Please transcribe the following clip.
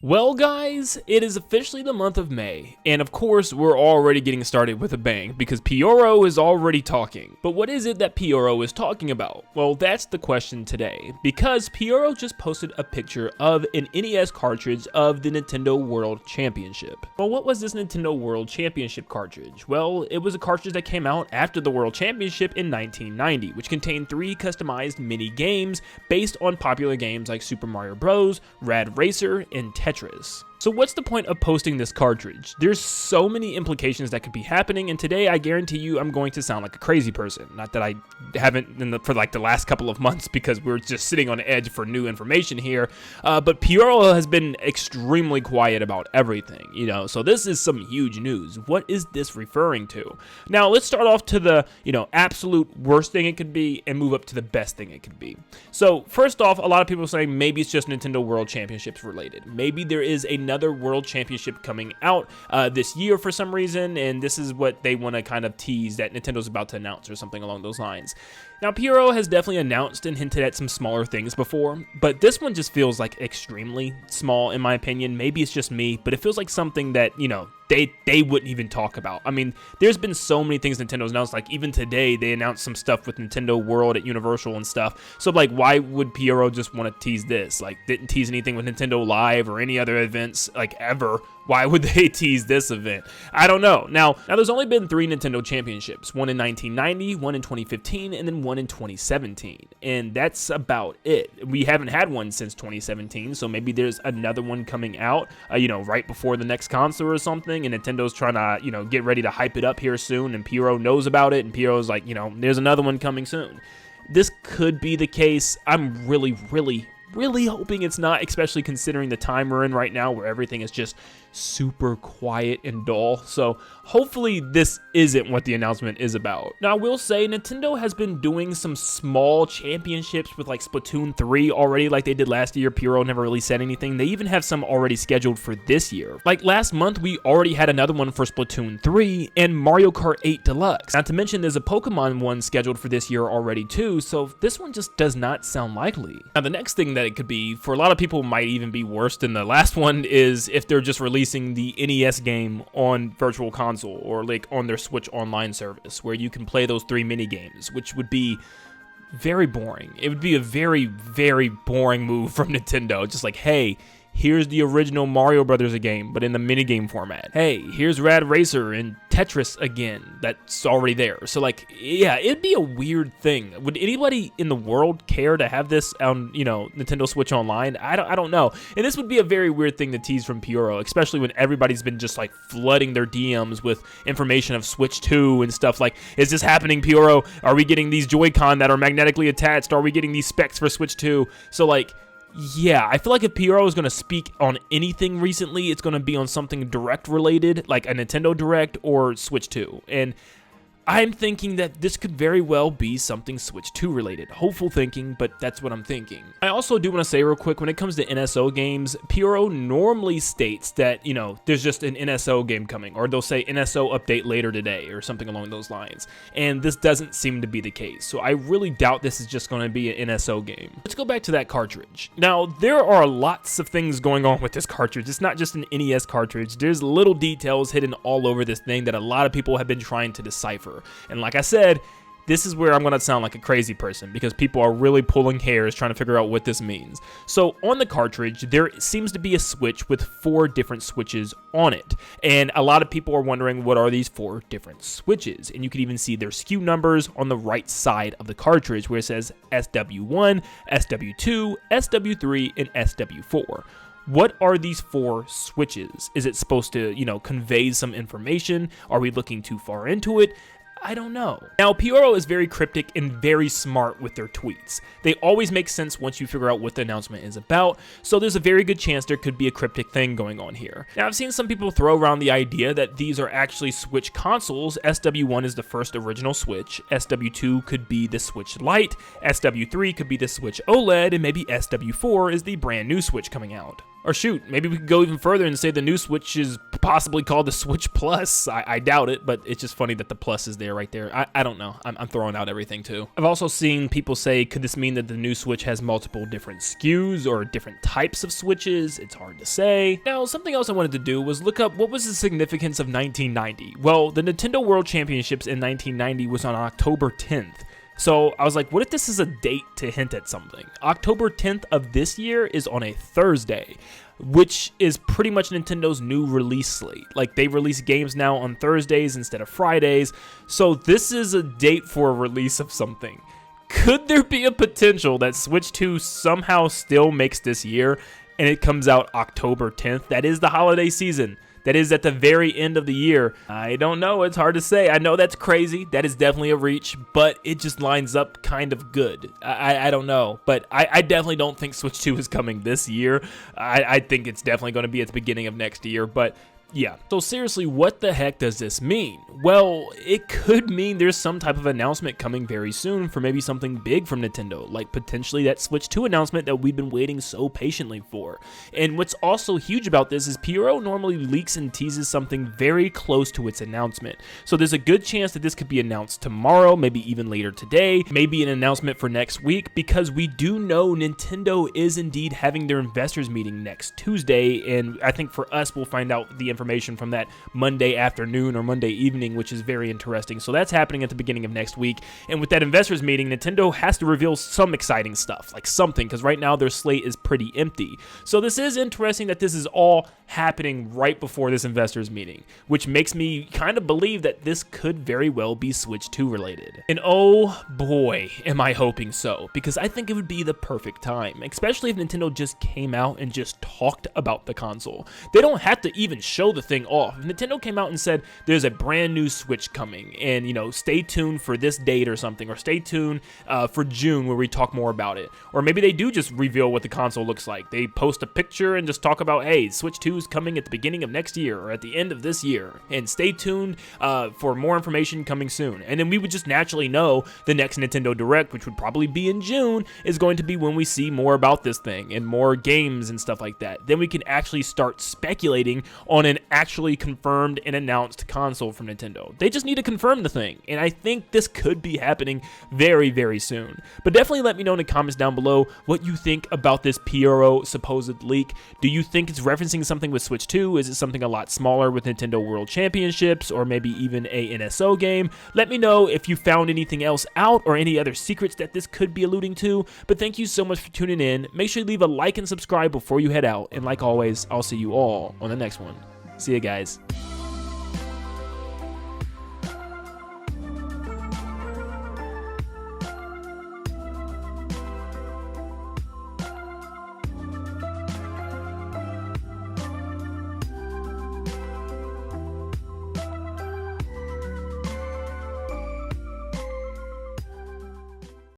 Well guys, it is officially the month of May, and of course we're already getting started with a bang because Pyoro is already talking. But what is it that Pyoro is talking about? Well, that's the question today, because Pyoro just posted a picture of an NES cartridge of the Nintendo World Championship. Well, what was this Nintendo World Championship cartridge? Well, it was a cartridge that came out after the World Championship in 1990, which contained 3 customized mini games based on popular games like Super Mario Bros., Rad Racer, and Tetris. So what's the point of posting this cartridge? There's so many implications that could be happening, and today I guarantee you I'm going to sound like a crazy person. Not that I haven't for like the last couple of months because we're just sitting on edge for new information here, but Pyoro has been extremely quiet about everything, so this is some huge news. What is this referring to? Now let's start off to the, absolute worst thing it could be and move up to the best thing it could be. So first off, a lot of people are saying maybe it's just Nintendo World Championships related. Maybe there is another World Championship coming out this year for some reason, and this is what they want to kind of tease that Nintendo's about to announce or something along those lines. Now, Pyoro has definitely announced and hinted at some smaller things before, but this one just feels like extremely small in my opinion. Maybe it's just me, but it feels like something that, they wouldn't even talk about. I mean, there's been so many things Nintendo's announced, like even today they announced some stuff with Nintendo World at Universal and stuff. So like, why would Pyoro just want to tease this? Like, didn't tease anything with Nintendo Live or any other events like ever. Why would they tease this event? I don't know. Now there's only been 3 Nintendo championships, one in 1990, one in 2015, and then one in 2017. And that's about it. We haven't had one since 2017, so maybe there's another one coming out, right before the next console or something, and Nintendo's trying to, get ready to hype it up here soon, and Pyoro knows about it, and Pyoro's like, there's another one coming soon. This could be the case. I'm really hoping it's not, especially considering the time we're in right now where everything is just super quiet and dull. So hopefully this isn't what the announcement is about. Now I will say Nintendo has been doing some small championships with like Splatoon 3 already, like they did last year. Pyoro never really said anything. They even have some already scheduled for this year. Like last month we already had another one for Splatoon 3 and Mario Kart 8 Deluxe. Not to mention there's a Pokemon one scheduled for this year already too, so this one just does not sound likely. Now the next thing that it could be, for a lot of people might even be worse than the last one, is if they're just releasing the NES game on Virtual Console or like on their Switch Online service where you can play those 3 mini games, which would be very boring. It would be a very, very boring move from Nintendo. Just like, hey, here's the original Mario Brothers game, but in the minigame format. Hey, here's Rad Racer and Tetris again, that's already there. So like, yeah, it'd be a weird thing. Would anybody in the world care to have this on, Nintendo Switch Online? I don't know. And this would be a very weird thing to tease from Pyoro, especially when everybody's been just like flooding their DMs with information of Switch 2 and stuff like, is this happening, Pyoro? Are we getting these Joy-Con that are magnetically attached? Are we getting these specs for Switch 2? So like, yeah, I feel like if Pyoro is going to speak on anything recently, it's going to be on something Direct related, like a Nintendo Direct or Switch 2. And I'm thinking that this could very well be something Switch 2 related. Hopeful thinking, but that's what I'm thinking. I also do want to say real quick, when it comes to NSO games, Pyoro normally states that, there's just an NSO game coming, or they'll say NSO update later today, or something along those lines. And this doesn't seem to be the case, so I really doubt this is just going to be an NSO game. Let's go back to that cartridge. Now, there are lots of things going on with this cartridge. It's not just an NES cartridge. There's little details hidden all over this thing that a lot of people have been trying to decipher. And like I said, this is where I'm going to sound like a crazy person because people are really pulling hairs trying to figure out what this means. So on the cartridge, there seems to be a switch with 4 different switches on it. And a lot of people are wondering, what are these 4 different switches? And you can even see their SKU numbers on the right side of the cartridge where it says SW1, SW2, SW3, and SW4. What are these 4 switches? Is it supposed to, convey some information? Are we looking too far into it? I don't know. Now, Pyoro is very cryptic and very smart with their tweets. They always make sense once you figure out what the announcement is about, so there's a very good chance there could be a cryptic thing going on here. Now, I've seen some people throw around the idea that these are actually Switch consoles. SW1 is the first original Switch, SW2 could be the Switch Lite, SW3 could be the Switch OLED, and maybe SW4 is the brand new Switch coming out. Or shoot, maybe we could go even further and say the new Switch is possibly called the Switch Plus. I doubt it, but it's just funny that the plus is there right there. I don't know. I'm throwing out everything too. I've also seen people say, could this mean that the new Switch has multiple different SKUs or different types of Switches? It's hard to say. Now, something else I wanted to do was look up what was the significance of 1990. Well, the Nintendo World Championships in 1990 was on October 10th. So I was like, what if this is a date to hint at something? October 10th of this year is on a Thursday, which is pretty much Nintendo's new release slate. Like, they release games now on Thursdays instead of Fridays. So this is a date for a release of something. Could there be a potential that Switch 2 somehow still makes this year and it comes out October 10th? That is the holiday season. That is at the very end of the year. I don't know. It's hard to say. I know that's crazy. That is definitely a reach, but it just lines up kind of good. I don't know, but I definitely don't think Switch 2 is coming this year. I think it's definitely going to be at the beginning of next year, but yeah. So seriously, what the heck does this mean? Well, it could mean there's some type of announcement coming very soon for maybe something big from Nintendo, like potentially that Switch 2 announcement that we've been waiting so patiently for. And what's also huge about this is Pyoro normally leaks and teases something very close to its announcement. So there's a good chance that this could be announced tomorrow, maybe even later today, maybe an announcement for next week, because we do know Nintendo is indeed having their investors meeting next Tuesday, and I think for us, we'll find out the information from that Monday afternoon or Monday evening, which is very interesting. So that's happening at the beginning of next week. And with that investors meeting, Nintendo has to reveal some exciting stuff, like something, because right now their slate is pretty empty. So this is interesting that this is all happening right before this investors meeting, which makes me kind of believe that this could very well be Switch 2 related. And oh boy, am I hoping so, because I think it would be the perfect time, especially if Nintendo just came out and just talked about the console. They don't have to even show the thing off. If Nintendo came out and said there's a brand new Switch coming, and stay tuned for this date or something, or stay tuned for June where we talk more about it, or maybe they do just reveal what the console looks like. They post a picture and just talk about, hey, Switch 2 is coming at the beginning of next year or at the end of this year, and stay tuned for more information coming soon. And then we would just naturally know the next Nintendo Direct, which would probably be in June, is going to be when we see more about this thing and more games and stuff like that. Then we can actually start speculating on an actually confirmed and announced console from Nintendo. They just need to confirm the thing, and I think this could be happening very, very soon. But definitely let me know in the comments down below what you think about this Pyoro supposed leak. Do you think it's referencing something with Switch 2? Is it something a lot smaller with Nintendo World Championships, or maybe even a NSO game? Let me know if you found anything else out or any other secrets that this could be alluding to. But thank you so much for tuning in. Make sure you leave a like and subscribe before you head out, and like always, I'll see you all on the next one. See you guys.